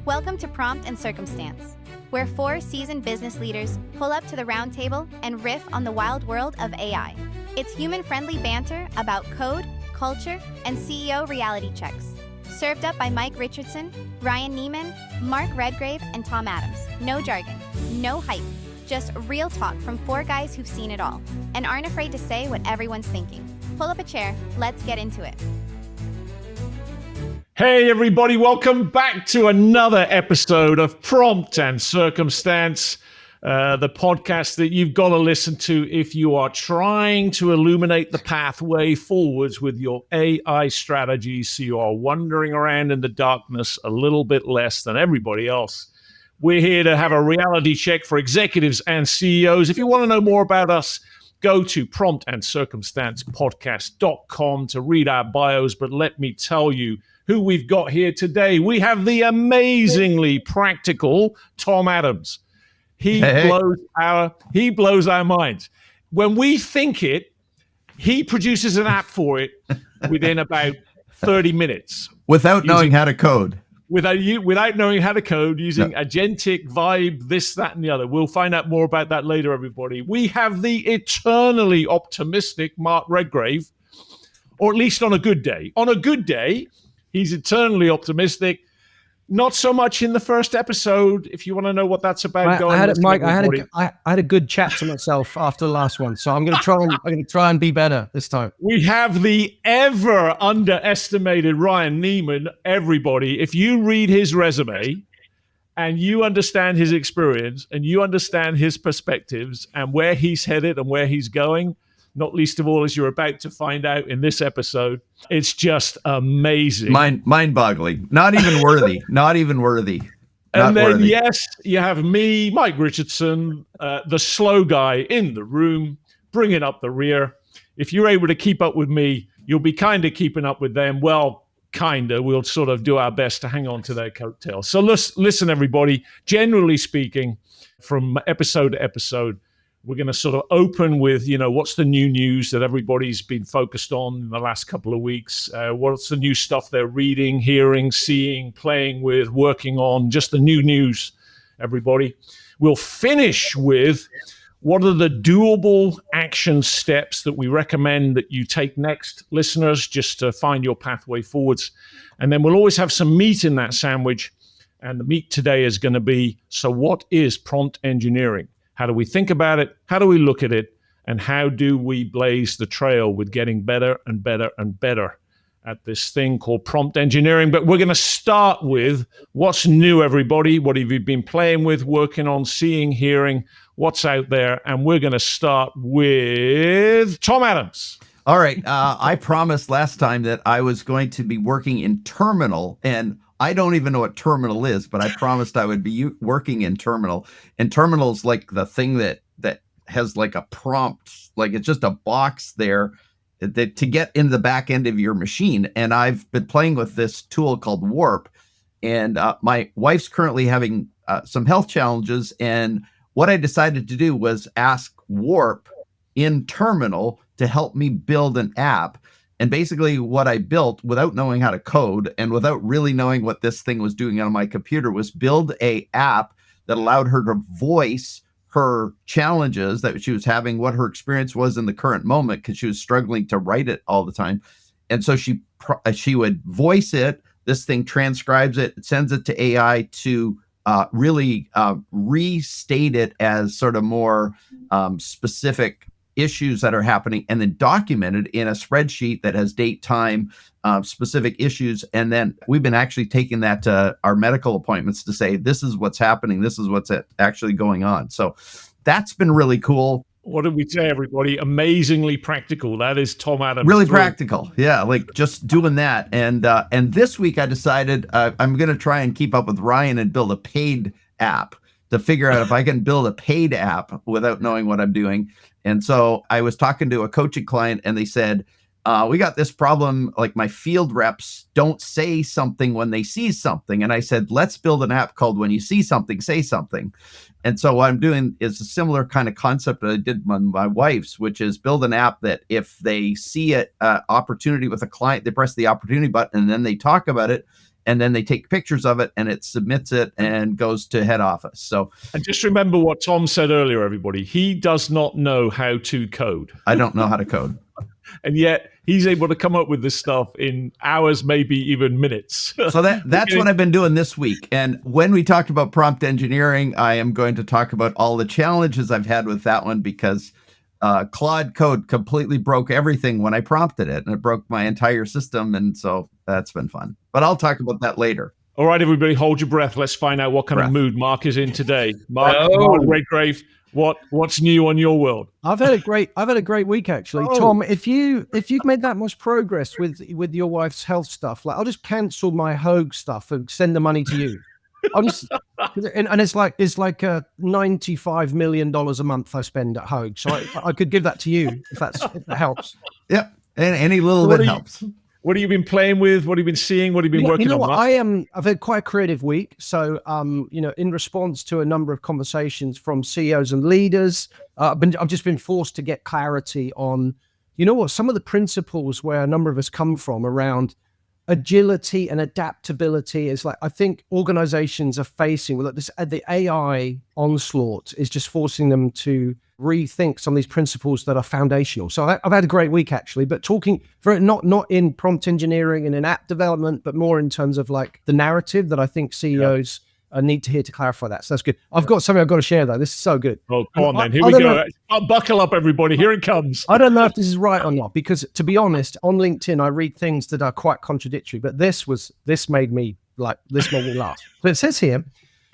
Welcome to Prompt and Circumstance, where four seasoned business leaders pull up to the round table and riff on the wild world of AI. It's human-friendly banter about code, culture, and CEO reality checks. Served up by Mike Richardson, Ryan Niemann, Mark Redgrave, and Tom Adams. No jargon, no hype, just real talk from four guys who've seen it all and aren't afraid to say what everyone's thinking. Pull up a chair, let's get into it. Hey everybody, welcome back to another episode of Prompt and Circumstance, the podcast that you've got to listen to if you are trying to illuminate the pathway forwards with your AI strategies so you are wandering around in the darkness a little bit less than everybody else. We're here to have a reality check for executives and CEOs. If you want to know more about us, go to promptandcircumstancepodcast.com to read our bios, but let me tell you who we've got here today. We have the amazingly practical Tom Adams. He blows our minds. When we think it, he produces an app for it within about 30 minutes. Without knowing how to code. Without knowing how to code, using Agentic, Vibe, this, that, and the other. We'll find out more about that later, everybody. We have the eternally optimistic Mark Redgrave, or at least on a good day. On a good day, he's eternally optimistic. Not so much in the first episode. If you want to know what that's about, I had a good chat to myself after the last one, so I'm going to try and be better this time. We have the ever underestimated Ryan Niemann. Everybody, if you read his resume and you understand his experience and you understand his perspectives and where he's headed and where he's going, not least of all as you're about to find out in this episode, it's just amazing. Mind-boggling. Not even worthy. And then, yes, you have me, Mike Richardson, the slow guy in the room, bringing up the rear. If you're able to keep up with me, you'll be kind of keeping up with them. Well, kind of. We'll sort of do our best to hang on to their coattails. So listen, everybody, generally speaking, from episode to episode, we're going to sort of open with, what's the new news that everybody's been focused on in the last couple of weeks? What's the new stuff they're reading, hearing, seeing, playing with, working on, just the new news, everybody. We'll finish with what are the doable action steps that we recommend that you take next, listeners, just to find your pathway forwards. And then we'll always have some meat in that sandwich. And the meat today is going to be, so what is prompt engineering? How do we think about it? How do we look at it? And how do we blaze the trail with getting better and better and better at this thing called prompt engineering? But we're going to start with what's new, everybody. What have you been playing with, working on, seeing, hearing? What's out there? And we're going to start with Tom Adams. All right. I promised last time that I was going to be working in Terminal, and I don't even know what Terminal is, but I promised I would be working in Terminal. And Terminal is like the thing that has like a prompt, like it's just a box there that to get into the back end of your machine. And I've been playing with this tool called Warp. And my wife's currently having some health challenges. And what I decided to do was ask Warp in Terminal to help me build an app. And basically what I built without knowing how to code and without really knowing what this thing was doing on my computer was build a app that allowed her to voice her challenges that she was having, what her experience was in the current moment, because she was struggling to write it all the time. And so she would voice it. This thing transcribes it, sends it to AI to really restate it as sort of more specific issues that are happening, and then documented in a spreadsheet that has date, time, specific issues. And then we've been actually taking that to our medical appointments to say, this is what's happening. This is what's actually going on. So that's been really cool. What did we say, everybody? Amazingly practical. That is Tom Adams. Really practical. Yeah, like just doing that. And this week I decided I'm going to try and keep up with Ryan and build a paid app to figure out if I can build a paid app without knowing what I'm doing. And so I was talking to a coaching client and they said, we got this problem, like my field reps don't say something when they see something. And I said, let's build an app called When You See Something, Say Something. And so what I'm doing is a similar kind of concept that I did on my wife's, which is build an app that if they see an opportunity with a client, they press the opportunity button and then they talk about it. and then they take pictures of it, and it submits it and goes to head office. So, and just remember what Tom said earlier, everybody. He does not know how to code. I don't know how to code. And yet he's able to come up with this stuff in hours, maybe even minutes. So that's what I've been doing this week. And when we talked about prompt engineering, I am going to talk about all the challenges I've had with that one, because Claude Code completely broke everything when I prompted it, and it broke my entire system. And so that's been fun. But I'll talk about that later. All right, everybody, hold your breath. Let's find out what kind of mood Mark is in today. Mark Redgrave, what's new on your world? I've had a great week, actually. Tom, if you've made that much progress with your wife's health stuff, like, I'll just cancel my Hogue stuff and send the money to you. And it's like $95 million a month I spend at Hogue, so I could give that to you if that helps. Yeah, and any little bit helps. What have you been playing with? What have you been seeing? What have you been working on? I've had quite a creative week. So, in response to a number of conversations from CEOs and leaders, I've just been forced to get clarity on, some of the principles where a number of us come from around agility and adaptability. Is like, I think organizations are facing with this, the AI onslaught is just forcing them to rethink some of these principles that are foundational. So I've had a great week, actually, but talking for not in prompt engineering and in app development, but more in terms of like the narrative that I think CEOs need to hear to clarify that. So that's good. I've got something I've got to share, though. This is so good. Oh, come on, then. Here we go. Buckle up, everybody. Here it comes. I don't know if this is right or not, because to be honest, on LinkedIn, I read things that are quite contradictory, but this made me laugh. So it says here,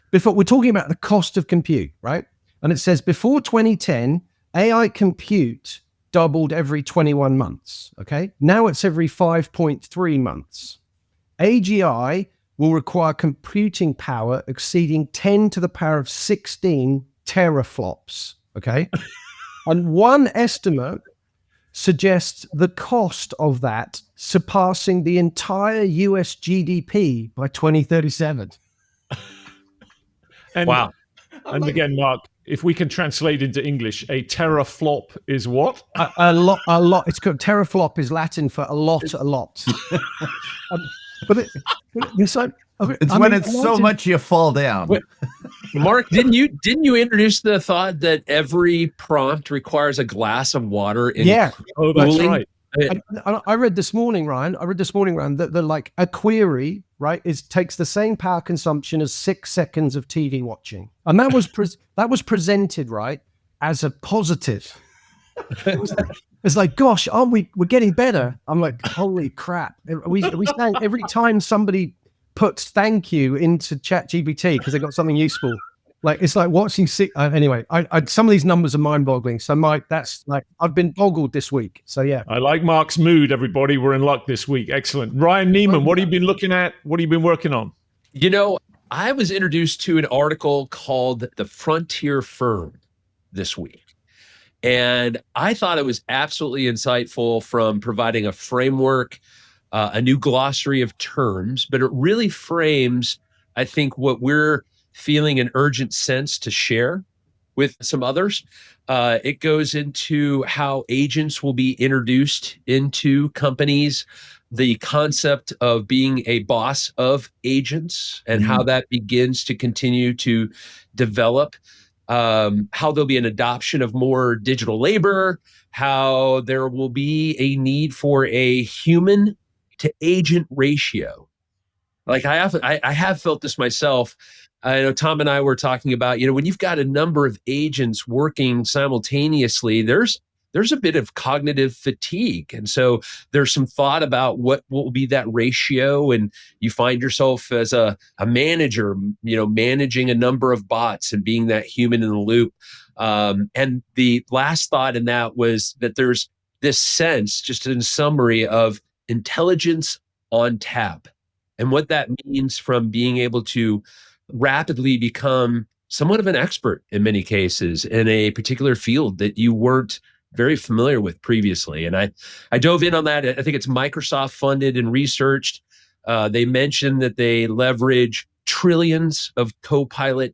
before we're talking about the cost of compute, right? And it says, before 2010, AI compute doubled every 21 months, okay? Now it's every 5.3 months. AGI will require computing power exceeding 10 to the power of 16 teraflops, okay? And one estimate suggests the cost of that surpassing the entire US GDP by 2037. Wow. And again, Mark, if we can translate into English, a teraflop is what? A lot. It's called teraflop is Latin for a lot. It's when it's so much you fall down. Mark, didn't you introduce the thought that every prompt requires a glass of water? Oh, that's right. I read this morning, Ryan. That like a query, right, takes the same power consumption as 6 seconds of TV watching, and that was presented, right, as a positive. It's like, gosh, we're getting better. I'm like, holy crap! Are we saying every time somebody puts thank you into ChatGPT because they got something useful? Like, it's like watching. Anyway, I some of these numbers are mind-boggling. So that's like, I've been boggled this week. So yeah, I like Mark's mood. Everybody, we're in luck this week. Excellent. Ryan Niemann, what have you been looking at? What have you been working on? I was introduced to an article called "The Frontier Firm" this week, and I thought it was absolutely insightful from providing a framework, a new glossary of terms, but it really frames, I think, what we're feeling an urgent sense to share with some others. It goes into how agents will be introduced into companies, the concept of being a boss of agents, and how that begins to continue to develop, how there'll be an adoption of more digital labor, how there will be a need for a human to agent ratio. Like I have felt this myself. I know Tom and I were talking about, when you've got a number of agents working simultaneously, there's a bit of cognitive fatigue. And so there's some thought about what will be that ratio. And you find yourself as a manager, managing a number of bots and being that human in the loop. And the last thought in that was that there's this sense, just in summary, of intelligence on tap. And what that means from being able to rapidly become somewhat of an expert in many cases in a particular field that you weren't very familiar with previously. And I dove in on that. I think it's Microsoft funded and researched. They mentioned that they leverage trillions of Copilot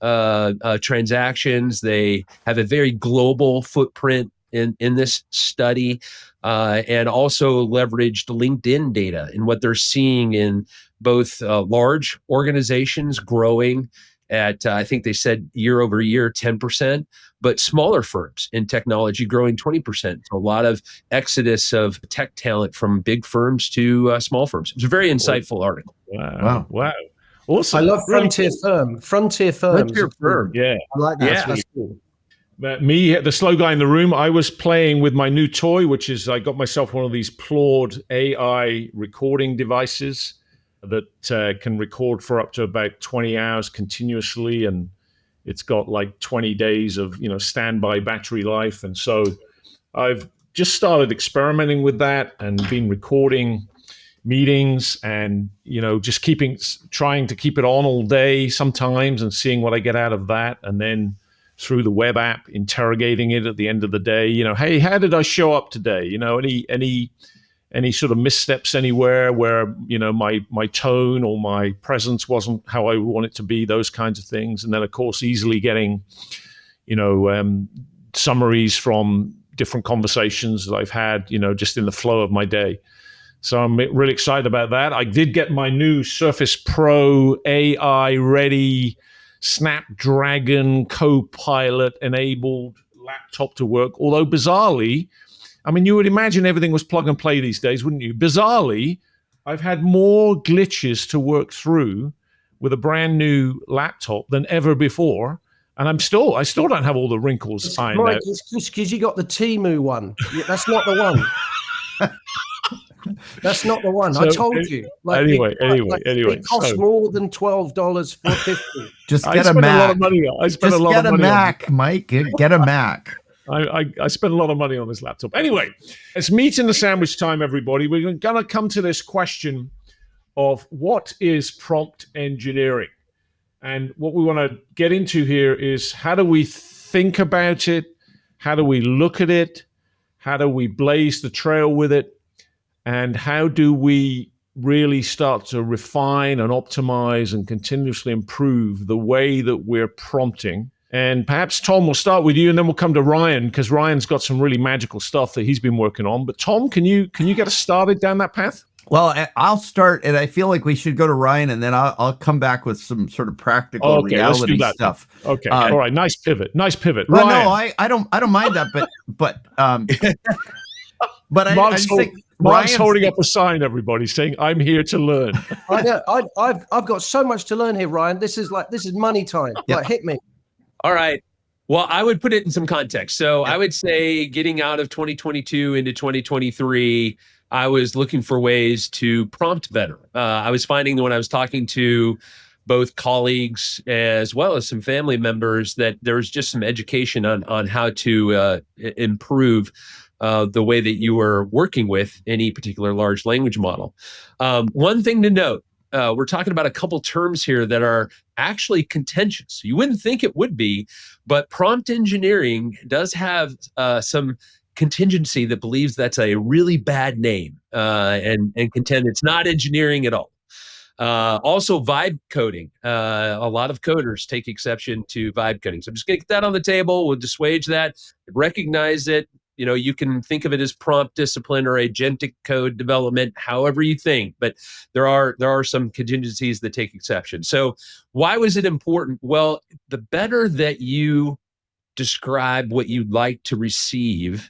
transactions. They have a very global footprint in this study, and also leveraged LinkedIn data and what they're seeing in both large organizations growing at, I think they said year over year, 10%, but smaller firms in technology growing 20%. So a lot of exodus of tech talent from big firms to small firms. It's a very insightful article. Wow. Awesome. I love Really Frontier cool. Firm. Frontier Firms. Frontier Firm. Yeah. I like that. Yeah. That's cool. Me, the slow guy in the room, I was playing with my new toy, which is I got myself one of these Plaud AI recording devices that can record for up to about 20 hours continuously. And it's got like 20 days of, standby battery life. And so I've just started experimenting with that and been recording meetings and, just trying to keep it on all day sometimes and seeing what I get out of that. And then through the web app, interrogating it at the end of the day, hey, how did I show up today? Any sort of missteps anywhere where, my tone or my presence wasn't how I want it to be, those kinds of things. And then, of course, easily getting, summaries from different conversations that I've had, just in the flow of my day. So I'm really excited about that. I did get my new Surface Pro AI ready Snapdragon Copilot enabled laptop to work. Although bizarrely, I mean, you would imagine everything was plug and play these days, wouldn't you? Bizarrely, I've had more glitches to work through with a brand new laptop than ever before. And I still don't have all the wrinkles ironed out. It's because you got the Temu one. That's not the one. That's not the one. So, I told you. Anyway. It costs more than $12 for 50. Just get a Mac. A lot of money. I spent a lot of money. Get a Mac, Mike. Get a Mac. I spent a lot of money on this laptop. Anyway, it's meat in the sandwich time, everybody. We're going to come to this question of what is prompt engineering? And what we want to get into here is how do we think about it? How do we look at it? How do we blaze the trail with it? And how do we really start to refine and optimize and continuously improve the way that we're prompting? And perhaps, Tom, we'll start with you, and then we'll come to Ryan, because Ryan's got some really magical stuff that he's been working on. But Tom, can you get us started down that path? Well, I'll start, and I feel like we should go to Ryan, and then I'll come back with some sort of practical reality stuff. Okay, all right, nice pivot. Well, Ryan. no, I don't mind that, but I just think Mark's holding up a sign, everybody, saying, "I'm here to learn." I know. I've got so much to learn here, Ryan. This is money time. Like, hit me. All right. Well, I would put it in some context. So I would say getting out of 2022 into 2023, I was looking for ways to prompt better. I was finding that when I was talking to both colleagues as well as some family members that there was just some education on how to improve the way that you were working with any particular large language model. One thing to note, we're talking about a couple terms here that are actually contentious. You wouldn't think it would be, but prompt engineering does have some contingency that believes that's a really bad name and contend it's not engineering at all. Also, vibe coding. A lot of coders take exception to vibe coding. So I'm just going to get that on the table. We'll dissuage that, recognize it. You can think of it as prompt discipline or agentic code development, however you think, but there are some contingencies that take exception. So why was it important? Well, the better that you describe what you'd like to receive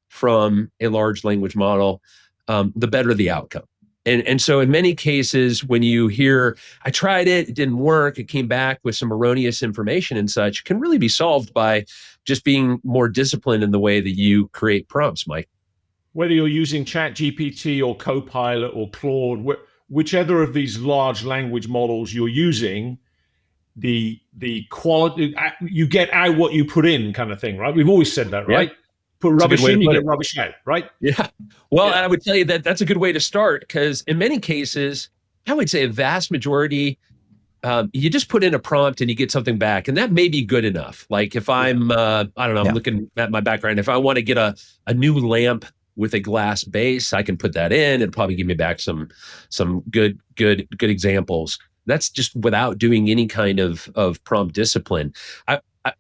from a large language model, the better the outcome. And so in many cases, when you hear, I tried it, it didn't work, it came back with some erroneous information and such, can really be solved by just being more disciplined in the way that you create prompts, Mike. Whether you're using ChatGPT or Copilot or Claude, whichever of these large language models you're using, the quality, you get out what you put in kind of thing, right? We've always said that, right? Yeah. Put rubbish in, you get rubbish out, right? Yeah. Well, I would tell you that that's a good way to start, because in many cases, I would say a vast majority, you just put in a prompt and you get something back, and that may be good enough. Like if I'm, I don't know, I'm looking at my background. If I want to get a new lamp with a glass base, I can put that in. It'll probably give me back some good examples. That's just without doing any kind of prompt discipline.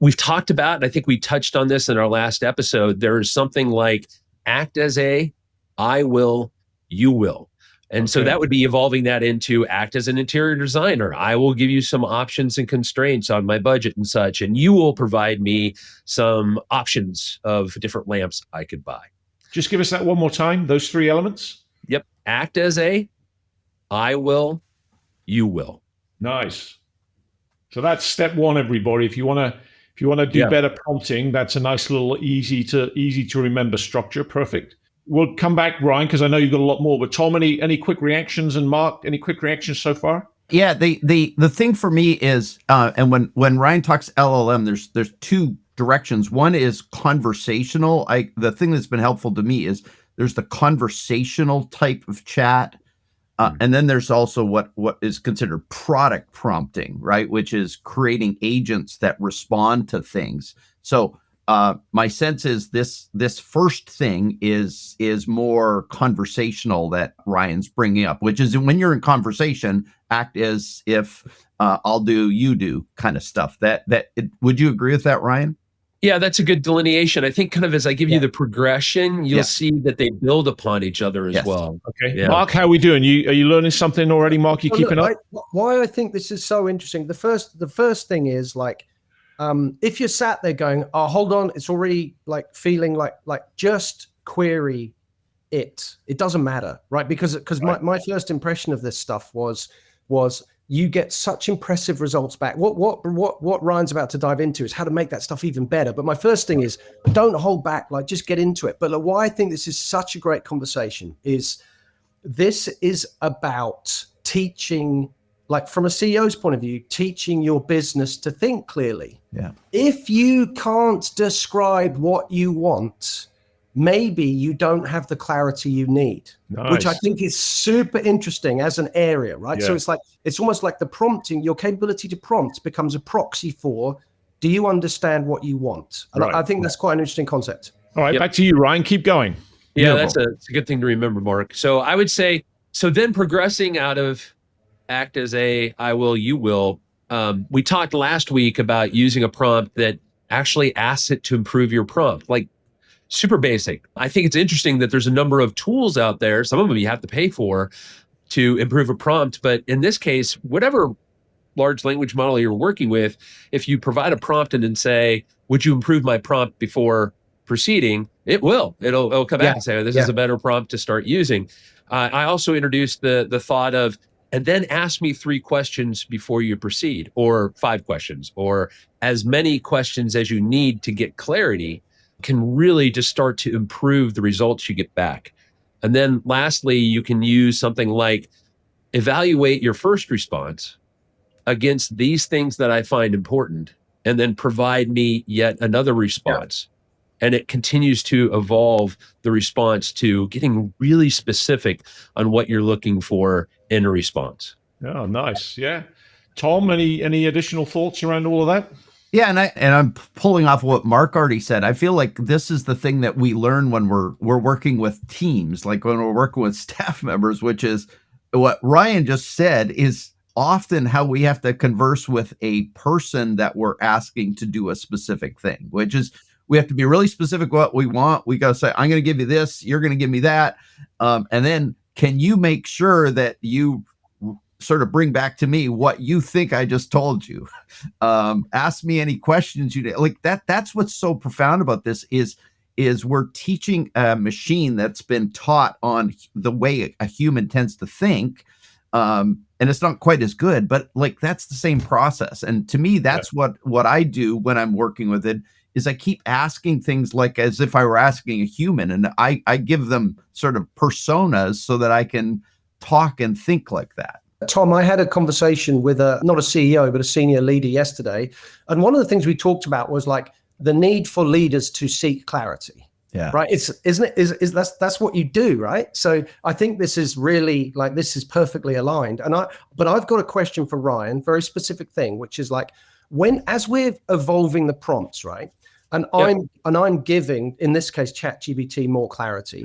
We've talked about, and I think we touched on this in our last episode, there is something like act as a, I will, you will. And so that would be evolving that into act as an interior designer. I will give you some options and constraints on my budget and such, and you will provide me some options of different lamps I could buy. Just give us that one more time, those 3 elements. Yep. Act as a, I will, you will. Nice. So that's step 1, everybody. If you want to do better prompting, that's a nice little easy to remember structure. Perfect. We'll come back, Ryan, because I know you've got a lot more. But Tom, any quick reactions, and Mark, any quick reactions so far? Yeah, the thing for me is, and when Ryan talks LLM, there's 2 directions. One is conversational. The thing that's been helpful to me is there's the conversational type of chat, and then there's also what is considered product prompting, right? Which is creating agents that respond to things. So my sense is this first thing is more conversational that Ryan's bringing up, which is when you're in conversation, act as if I'll do, you do kind of stuff. Would you agree with that, Ryan? Yeah, that's a good delineation. I think kind of as I give you the progression, you'll see that they build upon each other as well. Okay. Yeah. Mark, how are we doing? Are you learning something already, Mark? You keeping up? Why I think this is so interesting. The first thing is like, if you're sat there going, oh, hold on, it's already like feeling like just query it. It doesn't matter, right? Because my first impression of this stuff was you get such impressive results back. What Ryan's about to dive into is how to make that stuff even better. But my first thing is don't hold back, like just get into it. But like, why I think this is such a great conversation is this is about teaching, like from a CEO's point of view, teaching your business to think clearly. Yeah. If you can't describe what you want, maybe you don't have the clarity you need, which I think is super interesting as an area, right? Yeah. So it's almost like the prompting, your capability to prompt becomes a proxy for, do you understand what you want? And I think that's quite an interesting concept. All right, back to you, Ryan. Keep going. Yeah, that's a good thing to remember, Mark. So I would say, so then progressing out of act as a, I will, you will, we talked last week about using a prompt that actually asks it to improve your prompt. Like, super basic. I think it's interesting that there's a number of tools out there, some of them you have to pay for, to improve a prompt. But in this case, whatever large language model you're working with, if you provide a prompt and then say, would you improve my prompt before proceeding, it will. It'll come back and say, oh, this is a better prompt to start using. I also introduced the thought of, and then ask me 3 questions before you proceed, or 5 questions, or as many questions as you need to get clarity, can really just start to improve the results you get back. And then lastly, you can use something like evaluate your first response against these things that I find important, and then provide me yet another response. Yeah. And it continues to evolve the response to getting really specific on what you're looking for in a response. Oh, nice. Yeah. Tom, any additional thoughts around all of that? Yeah, and I'm pulling off what Mark already said. I feel like this is the thing that we learn when we're working with teams, like when we're working with staff members, which is what Ryan just said is often how we have to converse with a person that we're asking to do a specific thing, which is we have to be really specific what we want. We got to say, I'm going to give you this, you're going to give me that. And then can you make sure that you sort of bring back to me what you think I just told you? Ask me any questions you like. That's what's so profound about this is we're teaching a machine that's been taught on the way a human tends to think. And it's not quite as good, but like that's the same process. And to me, that's what I do when I'm working with it is I keep asking things like as if I were asking a human, and I give them sort of personas so that I can talk and think like that. Tom, I had a conversation with not a CEO, but a senior leader yesterday. And one of the things we talked about was like the need for leaders to seek clarity. Yeah. Right. That's what you do. Right. So I think this is really like, this is perfectly aligned. But I've got a question for Ryan, very specific thing, which is like as we're evolving the prompts, right. And I'm giving, in this case, ChatGPT more clarity.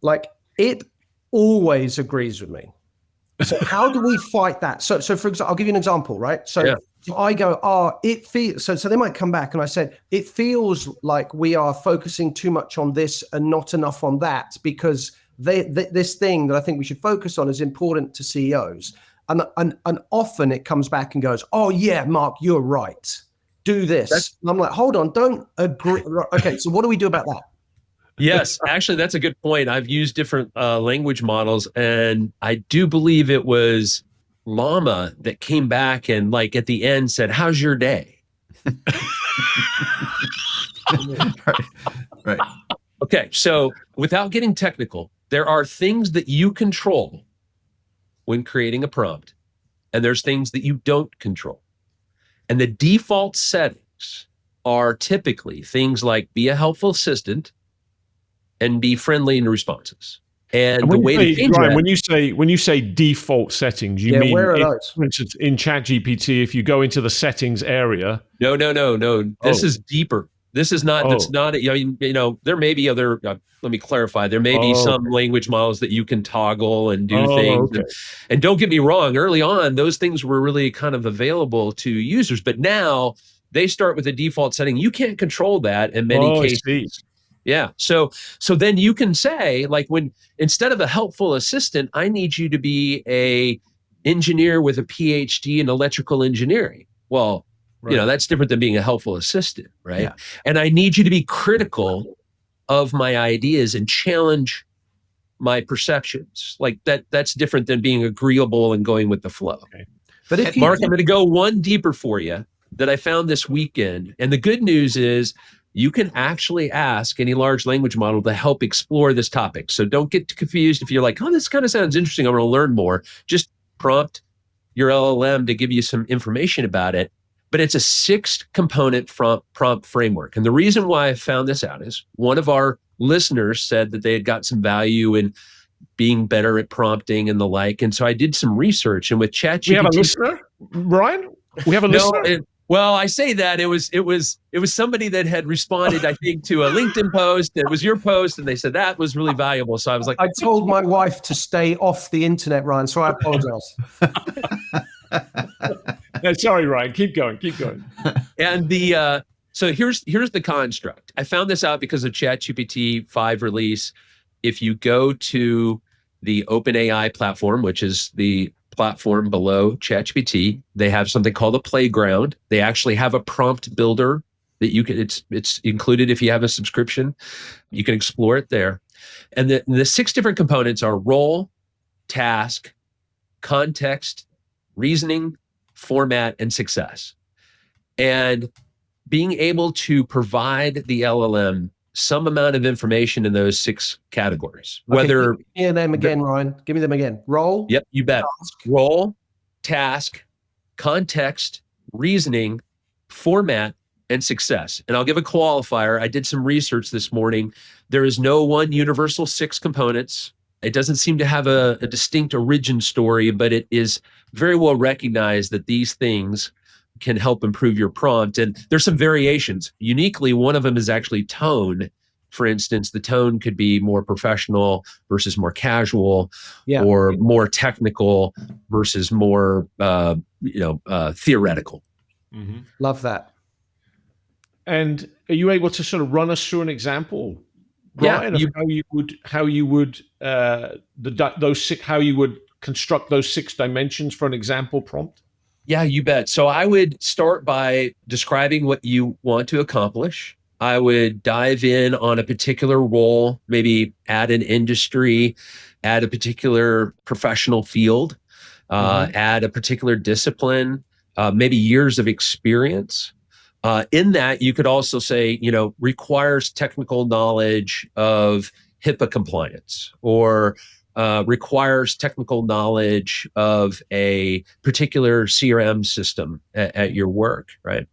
Like it always agrees with me. So how do we fight that? So for example, I'll give you an example, right? So I go, it feels, so they might come back and I said, it feels like we are focusing too much on this and not enough on that because this thing that I think we should focus on is important to CEOs. And often it comes back and goes, oh yeah, Mark, you're right. Do this. And I'm like, hold on, don't agree. Okay, so what do we do about that? Yes, actually, that's a good point. I've used different language models, and I do believe it was Llama that came back and like at the end said, how's your day? Right. Okay, so without getting technical, there are things that you control when creating a prompt, and there's things that you don't control. And the default settings are typically things like be a helpful assistant and be friendly in responses. And the way to change Ryan, that, when you say default settings, you mean, where are those? for instance, in ChatGPT, if you go into the settings area. No. This is deeper. This is not. That's not. There may be other. Let me clarify. There may be some language models that you can toggle and do things. Okay. And don't get me wrong. Early on, those things were really kind of available to users, but now they start with a default setting. You can't control that in many cases. I see. Yeah. So then you can say, like, when instead of a helpful assistant, I need you to be a engineer with a PhD in electrical engineering. Well, Right. that's different than being a helpful assistant, right? Yeah. And I need you to be critical of my ideas and challenge my perceptions. Like that's different than being agreeable and going with the flow. Okay. But if Mark, I'm going to go one deeper for you that I found this weekend. And the good news is you can actually ask any large language model to help explore this topic. So don't get confused if you're like, oh, this kind of sounds interesting, I want to learn more. Just prompt your LLM to give you some information about it. But it's a 6-component prompt framework. And the reason why I found this out is one of our listeners said that they had got some value in being better at prompting and the like. And so I did some research, and with ChatGPT. We have a listener, Ryan? We have a listener? Well, I say that it was somebody that had responded, I think, to a LinkedIn post. It was your post, and they said that was really valuable. So I was like, I told my wife to stay off the internet, Ryan, so I apologize. No, sorry, Ryan. Keep going. And so here's the construct. I found this out because of ChatGPT 5 release. If you go to the OpenAI platform, which is the platform below ChatGPT, they have something called a playground. They actually have a prompt builder that you can. It's included if you have a subscription. You can explore it there. And the 6 different components are role, task, context, reasoning, format, and success. And being able to provide the LLM some amount of information in those 6 categories. Whether give me them again, Ryan. Give me them again. Role. Yep, you bet. Task. Role, task, context, reasoning, format, and success. And I'll give a qualifier. I did some research this morning. There is no one universal 6 components. It doesn't seem to have a distinct origin story, but it is very well recognized that these things can help improve your prompt. And there's some variations. Uniquely, one of them is actually tone. For instance, the tone could be more professional versus more casual, or more technical versus more theoretical. Mm-hmm. Love that. And are you able to sort of run us through an example, Ryan, of how you would construct those 6 dimensions for an example prompt? Yeah, you bet. So I would start by describing what you want to accomplish. I would dive in on a particular role, maybe add an industry, add a particular professional field, add a particular discipline, maybe years of experience. In that, you could also say, requires technical knowledge of HIPAA compliance, or requires technical knowledge of a particular CRM system at your work, right?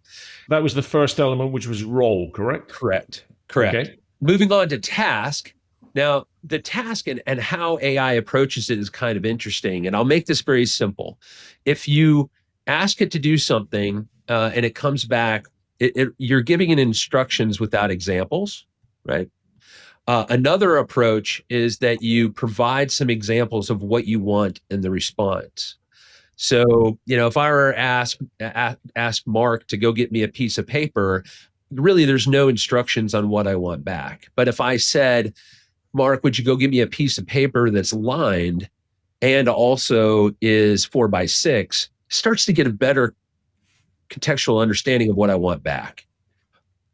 That was the first element, which was role, correct? Correct. Okay. Moving on to task. Now, the task and how AI approaches it is kind of interesting. And I'll make this very simple. If you ask it to do something and it comes back, you're giving it instructions without examples, right? Another approach is that you provide some examples of what you want in the response. So, if I were ask Mark to go get me a piece of paper, really there's no instructions on what I want back. But if I said, Mark, would you go give me a piece of paper that's lined and also is 4x6, starts to get a better contextual understanding of what I want back.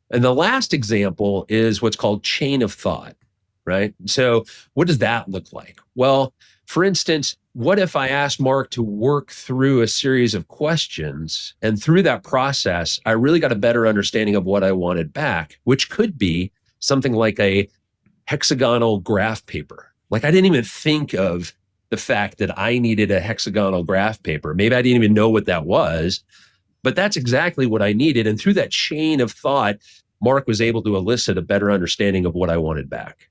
And the last example is what's called chain of thought, right? So what does that look like? Well, for instance, what if I asked Mark to work through a series of questions, and through that process, I really got a better understanding of what I wanted back, which could be something like a hexagonal graph paper. Like I didn't even think of the fact that I needed a hexagonal graph paper. Maybe I didn't even know what that was, but that's exactly what I needed. And through that chain of thought, Mark was able to elicit a better understanding of what I wanted back.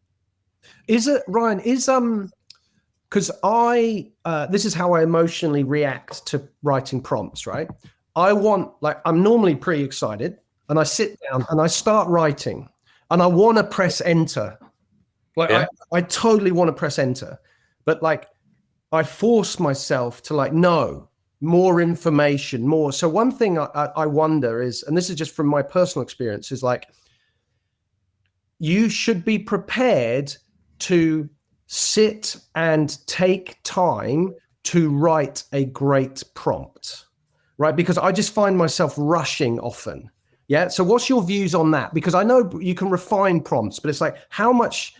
Is it, Ryan, because this is how I emotionally react to writing prompts, right? I'm normally pretty excited and I sit down and I start writing and I want to press enter. I totally want to press enter, but like I force myself to like, no, more information, more. So one thing I wonder is, and this is just from my personal experience, is like, you should be prepared to sit and take time to write a great prompt, right? Because I just find myself rushing often. Yeah. So what's your views on that? Because I know you can refine prompts, but it's like how much.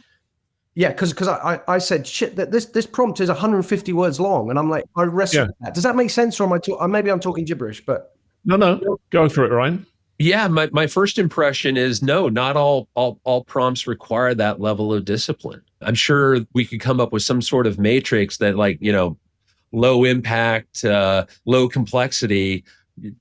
Yeah, because I said shit that this prompt is 150 words long, and I'm like I wrestle with that. Does that make sense, or maybe I'm talking gibberish? But no, go for it, Ryan. Yeah, my first impression is no, not all prompts require that level of discipline. I'm sure we could come up with some sort of matrix that, like, low impact, low complexity.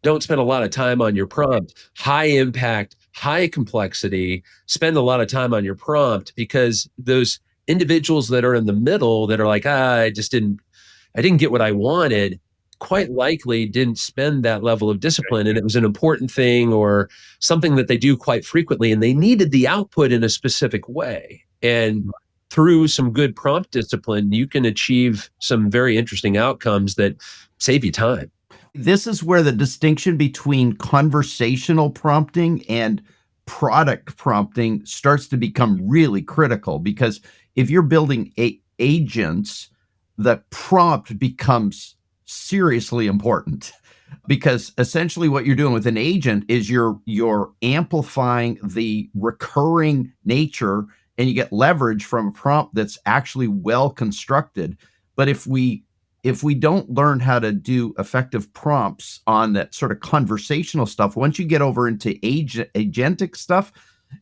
Don't spend a lot of time on your prompt. High impact, high complexity, spend a lot of time on your prompt, because those individuals that are in the middle that are like, I didn't get what I wanted, quite likely didn't spend that level of discipline. And it was an important thing or something that they do quite frequently, and they needed the output in a specific way. And through some good prompt discipline, you can achieve some very interesting outcomes that save you time. This is where the distinction between conversational prompting and product prompting starts to become really critical, because if you're building agents, the prompt becomes seriously important, because essentially what you're doing with an agent is you're amplifying the recurring nature, and you get leverage from a prompt that's actually well constructed. But if we don't learn how to do effective prompts on that sort of conversational stuff, once you get over into agentic stuff,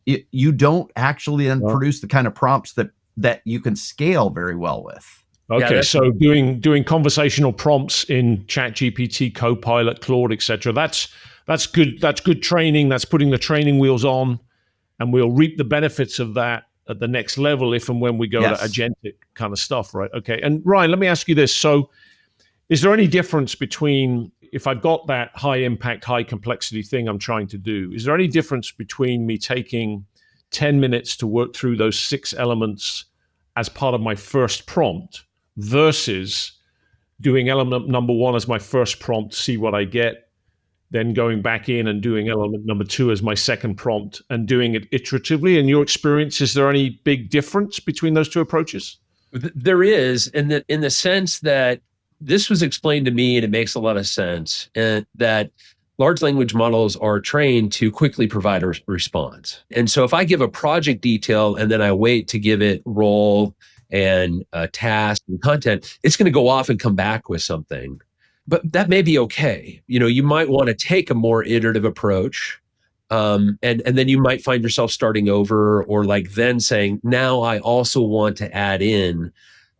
you don't actually then produce the kind of prompts that you can scale very well with. Okay, so doing conversational prompts in ChatGPT, Copilot, Claude, etc. That's good. That's good training. That's putting the training wheels on, and we'll reap the benefits of that at the next level if and when we go to agentic kind of stuff, right? Okay. And Ryan, let me ask you this. So is there any difference between, if I've got that high impact, high complexity thing I'm trying to do, is there any difference between me taking 10 minutes to work through those 6 elements as part of my first prompt versus doing element number 1 as my first prompt, see what I get, then going back in and doing element number 2 as my second prompt and doing it iteratively? In your experience, is there any big difference between those two approaches? There is, in the sense that this was explained to me, and it makes a lot of sense, and that large language models are trained to quickly provide a response. And so if I give a project detail and then I wait to give it role and task and content, it's going to go off and come back with something. But that may be okay. You might want to take a more iterative approach, and then you might find yourself starting over, or like then saying, now I also want to add in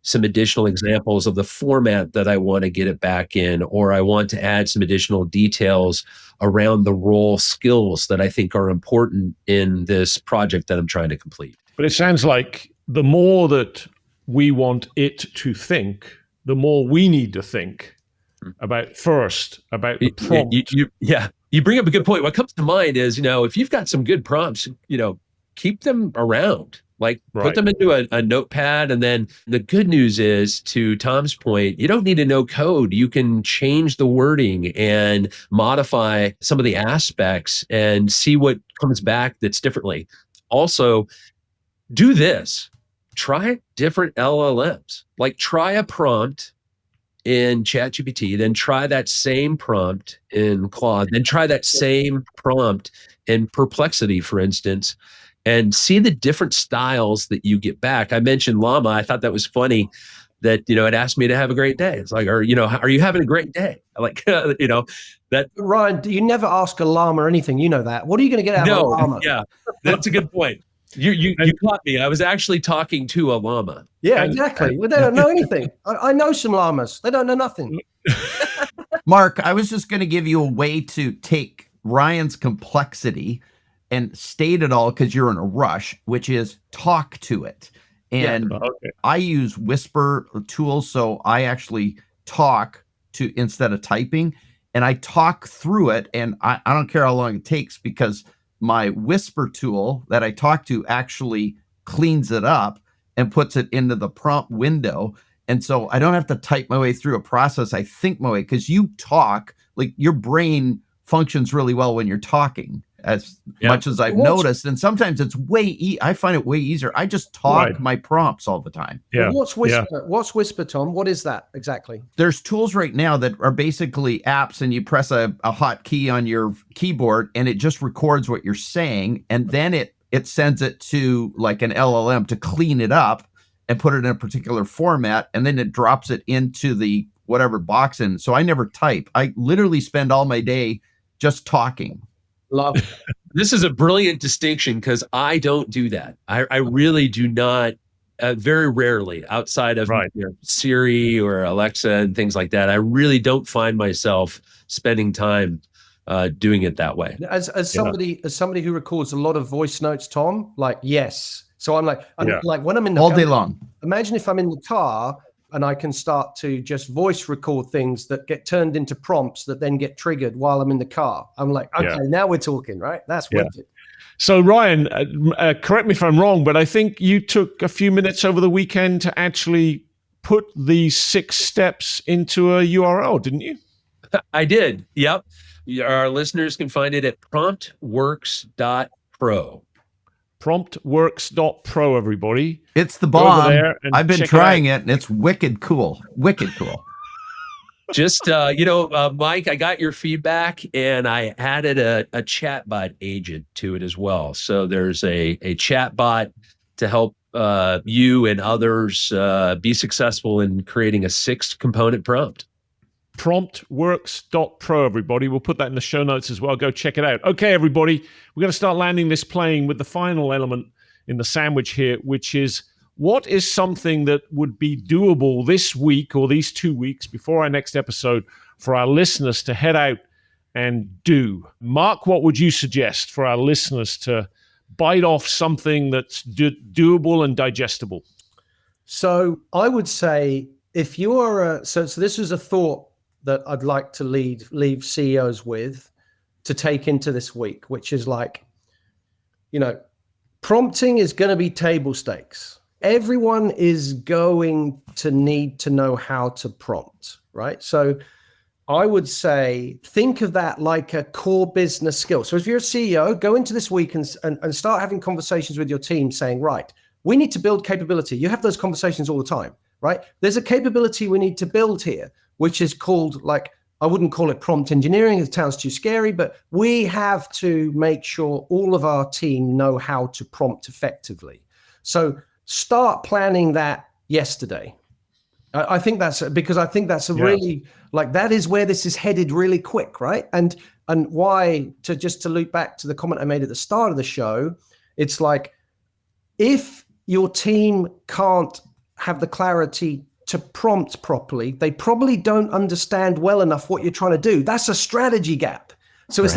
some additional examples of the format that I want to get it back in, or I want to add some additional details around the role skills that I think are important in this project that I'm trying to complete. But it sounds like the more that we want it to think, the more we need to think about the prompt. You bring up a good point. What comes to mind is, if you've got some good prompts, keep them around. Like put them into a notepad. And then the good news is, to Tom's point, you don't need to know code. You can change the wording and modify some of the aspects and see what comes back that's differently. Also, do this. try different LLMs. Like try a prompt in ChatGPT, then try that same prompt in Claude, then try that same prompt in Perplexity, for instance, and see the different styles that you get back. I mentioned Llama. I thought that was funny that, it asked me to have a great day. It's like, are you having a great day? Like, that. Ryan, you never ask a llama anything. You know that. What are you going to get out of a llama? Yeah, that's a good point. You caught me. I was actually talking to a llama. Yeah, exactly. Well, they don't know anything. I know some llamas. They don't know nothing. Mark, I was just going to give you a way to take Ryan's complexity and state it all because you're in a rush, which is talk to it. And I use whisper tools, so I actually talk to instead of typing, and I talk through it, and I don't care how long it takes because my whisper tool that I talk to actually cleans it up and puts it into the prompt window. And so I don't have to type my way through a process. I think my way, because you talk, like your brain functions really well when you're talking, as much as I've noticed. And sometimes it's I find it way easier. I just talk my prompts all the time. Yeah. What's Whisper? Yeah. What's Whisper, Tom? What is that exactly? There's tools right now that are basically apps, and you press a hot key on your keyboard and it just records what you're saying. And then it sends it to like an LLM to clean it up and put it in a particular format. And then it drops it into the whatever box. And so I never type. I literally spend all my day just talking. Love. This is a brilliant distinction because I don't do that. I really do not, very rarely outside of Siri or Alexa and things like that. I really don't find myself spending time doing it that way. As somebody who records a lot of voice notes, Tom, like, yes. So I'm like when I'm in the all day long. Imagine if I'm in the car and I can start to just voice record things that get turned into prompts that then get triggered while I'm in the car. I'm like, okay, now we're talking, right? That's wicked. So Ryan, correct me if I'm wrong, but I think you took a few minutes over the weekend to actually put these 6 steps into a URL, didn't you? I did. Yep. Our listeners can find it at PromptWorks.pro. PromptWorks.pro, everybody. It's the bomb. I've been trying it, and it's wicked cool. Wicked cool. Just, Mike, I got your feedback, and I added a chatbot agent to it as well. So there's a chatbot to help you and others be successful in creating a 6-component prompt. PromptWorks.pro, everybody. We'll put that in the show notes as well. Go check it out. Okay, everybody, we're going to start landing this plane with the final element in the sandwich here, which is what is something that would be doable this week or these 2 weeks before our next episode for our listeners to head out and do? Mark, what would you suggest for our listeners to bite off something that's doable and digestible? So I would say if you are so this is a thought that I'd like to leave CEOs with to take into this week, which is like, prompting is going to be table stakes. Everyone is going to need to know how to prompt, right? So I would say, think of that like a core business skill. So if you're a CEO, go into this week and start having conversations with your team saying, right, we need to build capability. You have those conversations all the time, right? There's a capability we need to build here, which is called, like, I wouldn't call it prompt engineering. It sounds too scary, but we have to make sure all of our team know how to prompt effectively. So start planning that yesterday. I think that's because I think that's a really, like, that is where this is headed really quick, right? And why, to loop back to the comment I made at the start of the show, it's like, if your team can't have the clarity to prompt properly, they probably don't understand well enough what you're trying to do. That's a strategy gap. So it's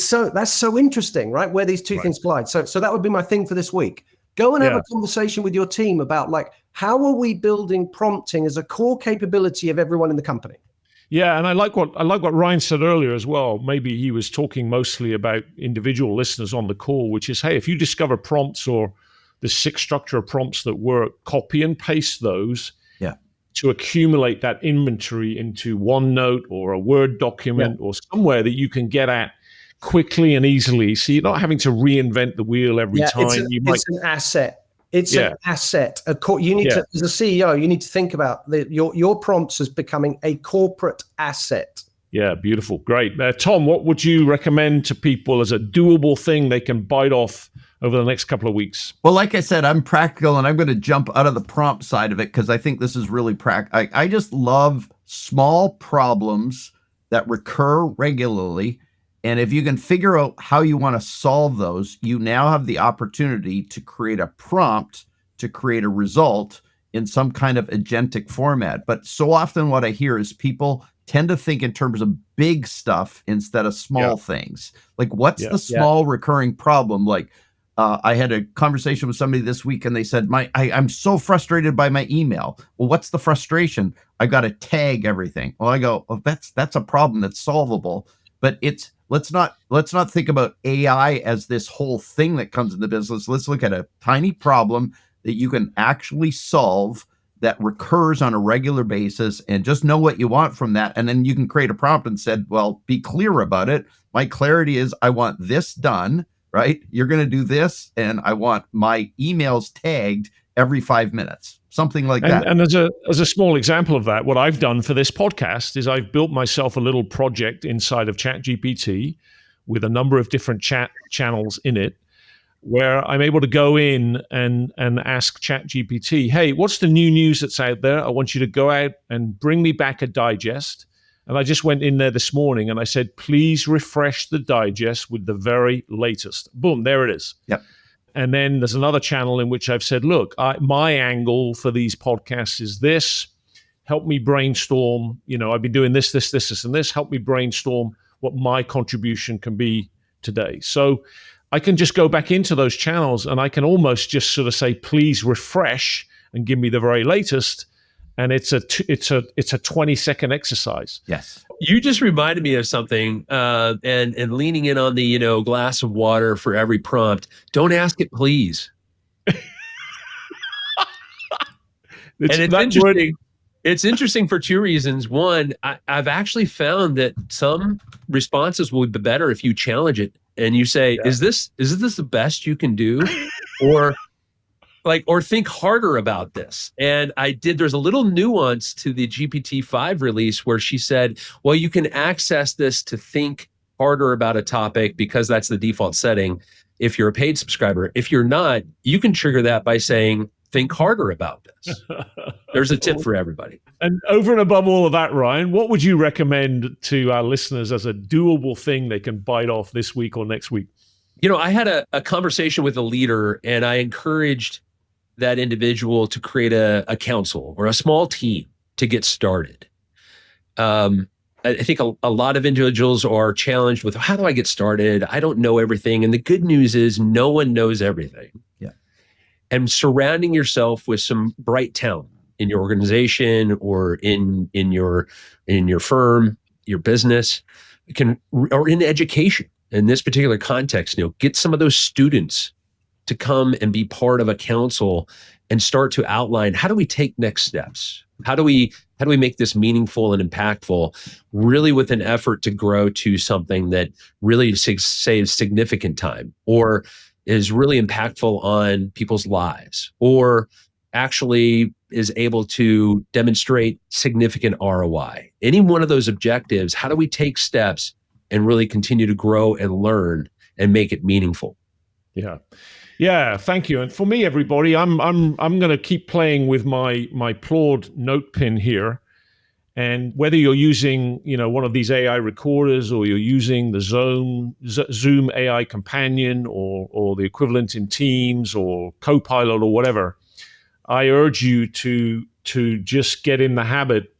that's so interesting, right? Where these two things collide. So that would be my thing for this week. Go and have a conversation with your team about, like, how are we building prompting as a core capability of everyone in the company? Yeah, and I like what Ryan said earlier as well. Maybe he was talking mostly about individual listeners on the call, which is, hey, if you discover prompts or the 6 structure of prompts that work, copy and paste those to accumulate that inventory into OneNote or a Word document or somewhere that you can get at quickly and easily. So you're not having to reinvent the wheel every time. It's an asset It's an asset. You need to, as a CEO, you need to think about your prompts as becoming a corporate asset. Yeah, beautiful. Great. Tom, what would you recommend to people as a doable thing they can bite off over the next couple of weeks? Well, like I said, I'm practical, and I'm going to jump out of the prompt side of it because I think this is really practical. I just love small problems that recur regularly. And if you can figure out how you want to solve those, you now have the opportunity to create a prompt to create a result in some kind of agentic format. But so often what I hear is people tend to think in terms of big stuff instead of small things. Like, what's the small recurring problem? Like, I had a conversation with somebody this week, and they said, I'm so frustrated by my email. Well, what's the frustration? I got to tag everything. Well, I go, oh, that's a problem that's solvable. But let's not think about AI as this whole thing that comes into business. Let's look at a tiny problem that you can actually solve that recurs on a regular basis, and just know what you want from that. And then you can create a prompt and said, well, be clear about it. My clarity is I want this done, right? You're going to do this, and I want my emails tagged every 5 minutes, something like that. And as a small example of that, what I've done for this podcast is I've built myself a little project inside of ChatGPT with a number of different chat channels in it, where I'm able to go in and ask ChatGPT, hey, what's the new news that's out there? I want you to go out and bring me back a digest. And I just went in there this morning and I said, please refresh the digest with the very latest. Boom, there it is. Yep. And then there's another channel in which I've said, look, my angle for these podcasts is this. Help me brainstorm. I've been doing this, and this. Help me brainstorm what my contribution can be today. So I can just go back into those channels and I can almost just sort of say, please refresh and give me the very latest. And it's a 20-second exercise. Yes. You just reminded me of something, and leaning in on the glass of water for every prompt. Don't ask it, please. It's interesting. It's interesting for two reasons. One, I've actually found that some responses will be better if you challenge it and you say, "Is this the best you can do?" or think harder about this. And there's a little nuance to the GPT-5 release where she said, well, you can access this to think harder about a topic because that's the default setting if you're a paid subscriber. If you're not, you can trigger that by saying, think harder about this. There's a tip for everybody. And over and above all of that, Ryan, what would you recommend to our listeners as a doable thing they can bite off this week or next week? I had a conversation with a leader, and I encouraged that individual to create a council or a small team to get started. I think a lot of individuals are challenged with, how do I get started? I don't know everything. And the good news is no one knows everything. Yeah. And surrounding yourself with some bright talent in your organization or in your firm, your business, or in education. In this particular context, get some of those students to come and be part of a council and start to outline, how do we take next steps? How do we make this meaningful and impactful, really with an effort to grow to something that really saves significant time or is really impactful on people's lives or actually is able to demonstrate significant ROI? Any one of those objectives, how do we take steps and really continue to grow and learn and make it meaningful? Yeah, thank you. And for me, everybody, I'm going to keep playing with my Plaud note pin here. And whether you're using one of these AI recorders or you're using the Zoom AI companion or the equivalent in Teams or Copilot or whatever, I urge you to just get in the habit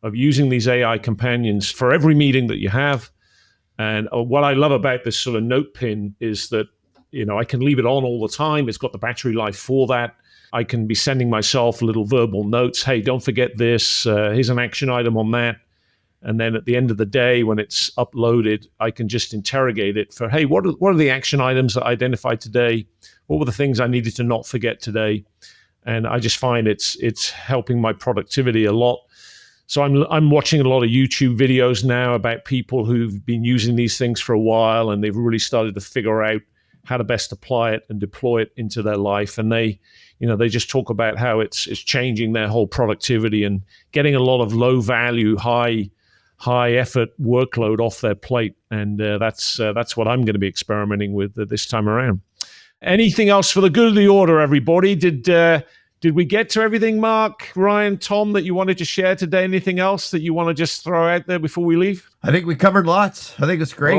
of using these AI companions for every meeting that you have. And what I love about this sort of note pin is that I can leave it on all the time. It's got the battery life for that. I can be sending myself little verbal notes. Hey, don't forget this. Here's an action item on that. And then at the end of the day, when it's uploaded, I can just interrogate it for, hey, what are the action items that I identified today? What were the things I needed to not forget today? And I just find it's helping my productivity a lot. So I'm watching a lot of YouTube videos now about people who've been using these things for a while, and they've really started to figure out how to best apply it and deploy it into their life. And they just talk about how it's changing their whole productivity and getting a lot of low value, high effort workload off their plate. And that's what I'm going to be experimenting with this time around. Anything else for the good of the order, everybody? Did we get to everything, Mark, Ryan, Tom, that you wanted to share today? Anything else that you want to just throw out there before we leave? I think we covered lots. I think it's great.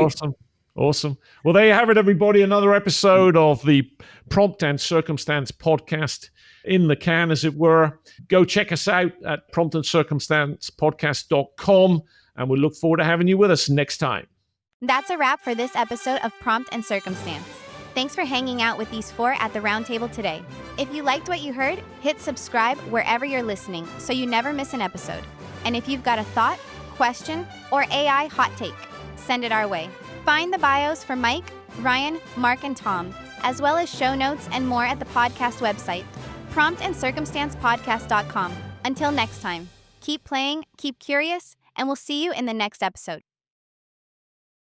Awesome. Well, there you have it, everybody. Another episode of the Prompt and Circumstance podcast in the can, as it were. Go check us out at promptandcircumstancepodcast.com, and we look forward to having you with us next time. That's a wrap for this episode of Prompt and Circumstance. Thanks for hanging out with these four at the roundtable today. If you liked what you heard, hit subscribe wherever you're listening so you never miss an episode. And if you've got a thought, question, or AI hot take, send it our way. Find the bios for Mike, Ryan, Mark, and Tom, as well as show notes and more at the podcast website, promptandcircumstancepodcast.com. Until next time, keep playing, keep curious, and we'll see you in the next episode.